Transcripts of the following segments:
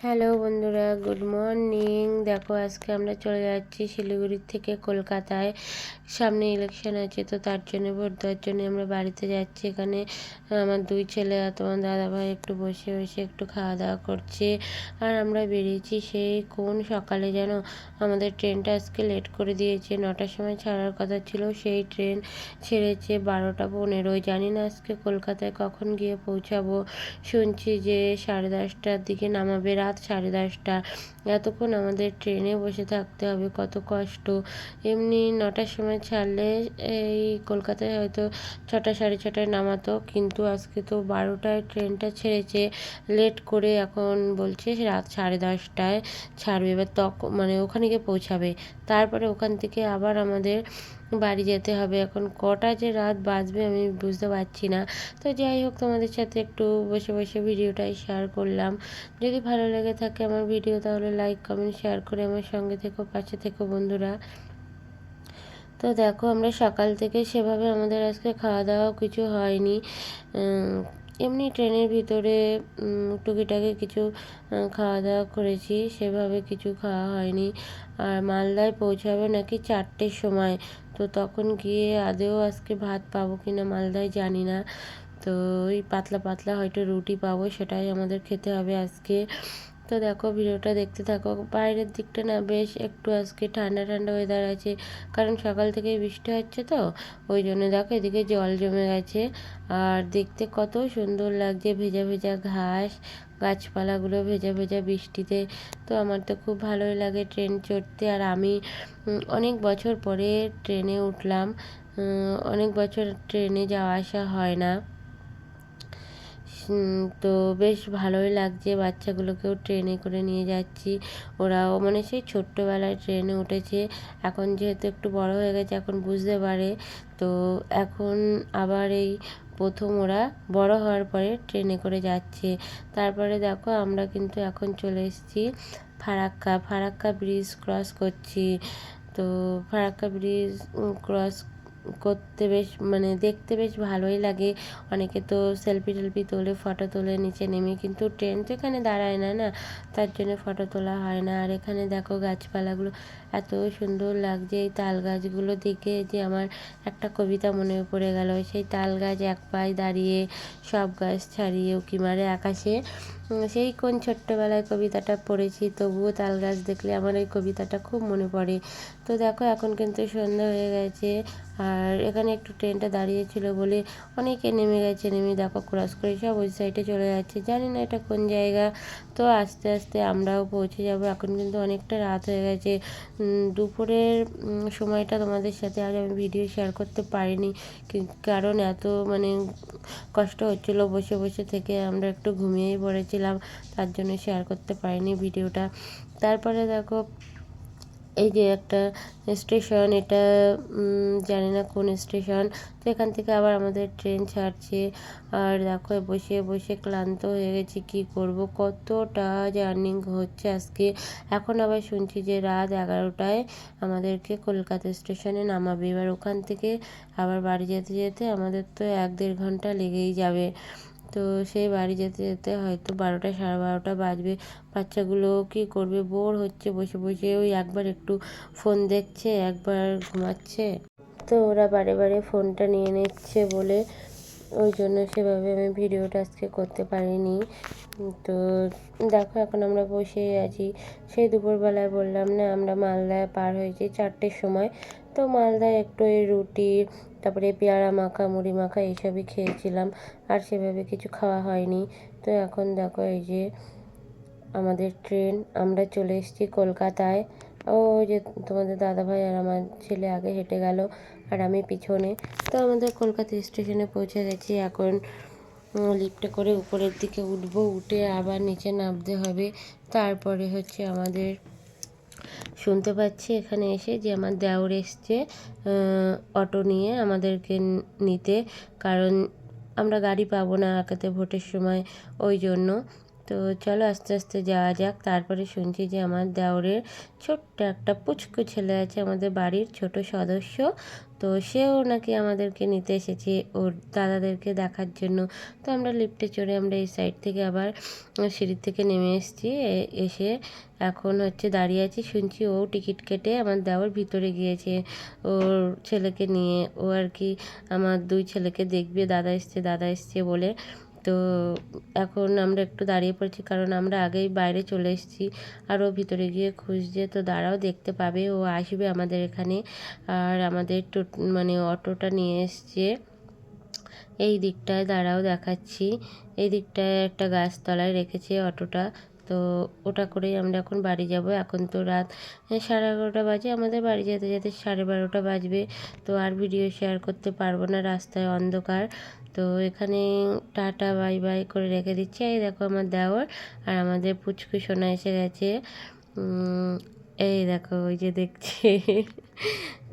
Hello বন্ধুরা, good morning. দেখো আজকে আমরা চলে যাচ্ছি শিলিগুড়ি থেকে কলকাতায়। সামনে ইলেকশন আছে, তো তার জন্য ভোট দেওয়ার জন্য আমরা বাড়িতে যাচ্ছি। এখানে আমার দুই ছেলে আর তোমার দাদাভাই একটু বসে বসে একটু খাওয়া দাওয়া করছে। আর আমরা বেরিয়েছি সেই কোন সকালে, যেন আমাদের ট্রেনটা আজকে লেট করে দিয়েছে। 9টার সময় ছাড়ার কথা ছিল, সেই ট্রেন ছেড়েছে 12টা 15। জানি না আজকে কলকাতায় কখন গিয়ে পৌঁছাবো। শুনছি যে 10:30টার দিকে নামাবে, রাত 10:30টা। এতক্ষণ আমাদের ট্রেনে বসে থাকতে হবে, কত কষ্ট। এমনি 9টার সময় ছাড়লে এই কলকাতায় হয়তো 6টা 6:30টায় নামাতো, কিন্তু আজকে তো 12টায় ট্রেনটা ছেড়েছে লেট করে। এখন বলছে রাত 10:30টায় ছাড়বে। এবার মানে ওখানে গিয়ে পৌঁছাবে, তারপরে ওখান থেকে আবার আমাদের বাড়ি যেতে হবে। এখন কটা যে রাত বাজবে আমি বুঝতে পারছি না। তো যাই হোক, তোমাদের সাথে একটু বসে বসে ভিডিওটাই শেয়ার করলাম। যদি ভালো লেগে থাকে আমার ভিডিও, তাহলে লাইক কমেন্ট শেয়ার করে আমার সঙ্গে থেকো, পাশে থেকো বন্ধুরা। তো দেখো, আমরা সকাল থেকে সেভাবে আমাদের আজকে খাওয়া দাওয়া কিছু হয়নি। এমনি ট্রেনের ভিতরে টুকিটাকি কিছু খাওয়া দাওয়া করেছি, সেভাবে কিছু খাওয়া হয়নি। আর মালদায় পৌঁছাবে নাকি 4টের সময়, তো তখন গিয়ে আদেও আজকে ভাত পাবো কিনা মালদায় জানি না। তো ওই পাতলা পাতলা হয়তো রুটি পাবো, সেটাই আমাদের খেতে হবে আজকে। তো দেখো, ভিডিওটা দেখতে থাকো। বাইরের দিকটা না বেশ একটু আজকে ঠান্ডা ঠান্ডা ওয়েদার আছে, কারণ সকাল থেকেই বৃষ্টি হচ্ছে, তো ওই জন্য দেখো এদিকে জল জমে গেছে। আর দেখতে কত সুন্দর লাগছে, ভেজা ভেজা ঘাস, গাছপালাগুলো ভেজা ভেজা বৃষ্টিতে। তো আমার তো খুব ভালোই লাগে ট্রেন চড়তে। আর আমি অনেক বছর পরে ট্রেনে উঠলাম। অনেক বছর ট্রেনে যাওয়া আসা হয় না। তো বেশ ভালোই লাগছে। বাচ্চাগুলোকেও ট্রেনে করে নিয়ে যাচ্ছি। ওরাও মানে সেই ছোট্টবেলায় ট্রেনে উঠেছে, এখন যেহেতু একটু বড় হয়ে গেছে, এখন বুঝতে পারে। তো এখন আবার এই প্রথম ওরা বড় হওয়ার পরে ট্রেনে করে যাচ্ছে। তারপরে দেখো, আমরা কিন্তু এখন চলে এসেছি ফারাক্কা। ফারাক্কা ব্রিজ ক্রস করছি। তো ফারাক্কা ব্রিজ ক্রস করতে বেশ মানে দেখতে বেশ ভালোই লাগে। অনেকে তো সেলফি টেলফি তোলে, ফটো তোলে নিচে নেমে, কিন্তু ট্রেন তো এখানে দাঁড়ায় না, না, তার জন্য ফটো তোলা হয় না। আর এখানে দেখো গাছপালাগুলো এত সুন্দর লাগছে। এই তাল গাছগুলো দেখে যে আমার একটা কবিতা মনে পড়ে গেল। সেই তাল গাছ এক পায়ে দাঁড়িয়ে, সব গাছ ছাড়িয়ে উঁকি মারে আকাশে। সেই কোন ছোট্টবেলায় কবিতাটা পড়েছি, তবুও তাল গাছ দেখলে আমার এই কবিতাটা খুব মনে পড়ে। তো দেখো, এখন কিন্তু সন্ধ্যা হয়ে গেছে। আর এখানে একটু ট্রেনটা দাঁড়িয়েছিল বলে অনেকে নেমে গেছে, নেমে দেখো ক্রস করে সব ওই সাইডে চলে যাচ্ছে। জানি না এটা কোন জায়গা। তো আস্তে আস্তে আমরাও পৌঁছে যাব। এখন কিন্তু অনেকটা রাত হয়ে গেছে। দুপুরের সময়টা তোমাদের সাথে আজ আমি ভিডিও শেয়ার করতে পারিনি, কারণ এত মানে কষ্ট হচ্ছিলো বসে বসে থেকে, আমরা একটু ঘুমিয়েই পড়েছিলাম, তার জন্য শেয়ার করতে পারিনি ভিডিওটা। তারপরে দেখো, এই যে একটা স্টেশন, এটা জানি না কোন স্টেশন। তো এখান থেকে আবার আমাদের ট্রেন ছাড়ছে। আর দেখো, বসে বসে ক্লান্ত হয়ে গেছি, কী করব, কতটা জার্নি হচ্ছে আজকে। এখন আবার শুনছি যে রাত 11টায় আমাদেরকে কলকাতা স্টেশনে নামাবে। এবার ওখান থেকে আবার বাড়ি যেতে যেতে আমাদের তো 1-1.5 ঘন্টা লেগেই যাবে। তো সেই বাড়ি যেতে যেতে হয়তো 12টা 12:30 বাজবে। বাচ্চাগুলো কী করবে, বোর হচ্ছে বসে বসে, ওই একবার একটু ফোন দেখছে, একবার ঘুমাচ্ছে। তো ওরা বারে বারে ফোনটা নিয়ে নিচ্ছে বলে ওই জন্য সেভাবে আমি ভিডিওটা আজকে করতে পারিনি। তো দেখো, এখন আমরা বসেই আছি। সেই দুপুরবেলায় বললাম না, আমরা মালদায় পার হয়েছি 4টের সময়। তো মালদায় একটু এই রুটি, তারপরে পেয়ারা মাখা, মুড়ি মাখা এইসবই খেয়েছিলাম। আর সেভাবে কিছু খাওয়া হয়নি। তো এখন দেখো, এই যে আমাদের ট্রেন, আমরা চলে এসেছি কলকাতায়। ওই যে তোমাদের দাদাভাই আর আমার ছেলে আগে হেঁটে গেল, আর আমি পিছনে। তো আমাদের কলকাতা স্টেশনে পৌঁছে গেছি। এখন লিফটে করে উপরের দিকে উঠবো, উঠে আবার নিচে নামতে হবে। তারপরে হচ্ছে আমাদের শুনতে পাচ্ছি এখানে এসে যে আমার দেওর এসছে অটো নিয়ে আমাদেরকে নিতে, কারণ আমরা গাড়ি পাবো না একাতে ভোটের সময়, ওই জন্য। তো চলো আস্তে আস্তে যাওয়া যাক। তারপরে শুনছি যে আমার দেওরের ছোট্ট একটা পুচকু ছেলে আছে, আমাদের বাড়ির ছোট সদস্য। তো সেও নাকি আমাদেরকে নিতে এসেছে ওর দাদাদেরকে দেখার জন্য। তো আমরা লিফটে চড়ে আমরা এই সাইড থেকে আবার সিঁড়ির থেকে নেমে এসেছি। এসে এখন হচ্ছে দাঁড়িয়ে আছি, শুনছি ও টিকিট কেটে আমার দেওর ভিতরে গিয়েছে ওর ছেলেকে নিয়ে। ও আর কি আমার 2 ছেলেকে দেখবে, দাদা এসছে বলে। তো এখন আমরা একটু দাঁড়িয়ে পড়েছি, কারণ আমরা আগেই বাইরে চলে এসেছি। আর ও ভিতরে গিয়ে খুঁজছে, তো দাঁড়াও দেখতে পাবে, ও আসবে আমাদের এখানে। আর আমাদের মানে অটোটা নিয়ে এসছে এই দিকটায়, দাঁড়াও দেখাচ্ছি। এই দিকটায় একটা গাছতলায় রেখেছে অটোটা। তো ওটা করেই আমরা এখন বাড়ি যাব। এখন তো রাত 11:30 বাজে, আমাদের বাড়ি যেতে যেতে 12:30 বাজবে। তো আর ভিডিও শেয়ার করতে পারবো না, রাস্তায় অন্ধকার। তো এখানে টাটা বাই বাই করে রেখে দিচ্ছি। এই দেখো আমার দেওর আর আমাদের পুচকু সোনা এসে গেছে। এই দেখো ওই যে দেখছে।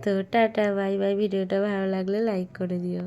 তো টাটা বাই বাই। ভিডিওটা ভালো লাগলে লাইক করে দিও।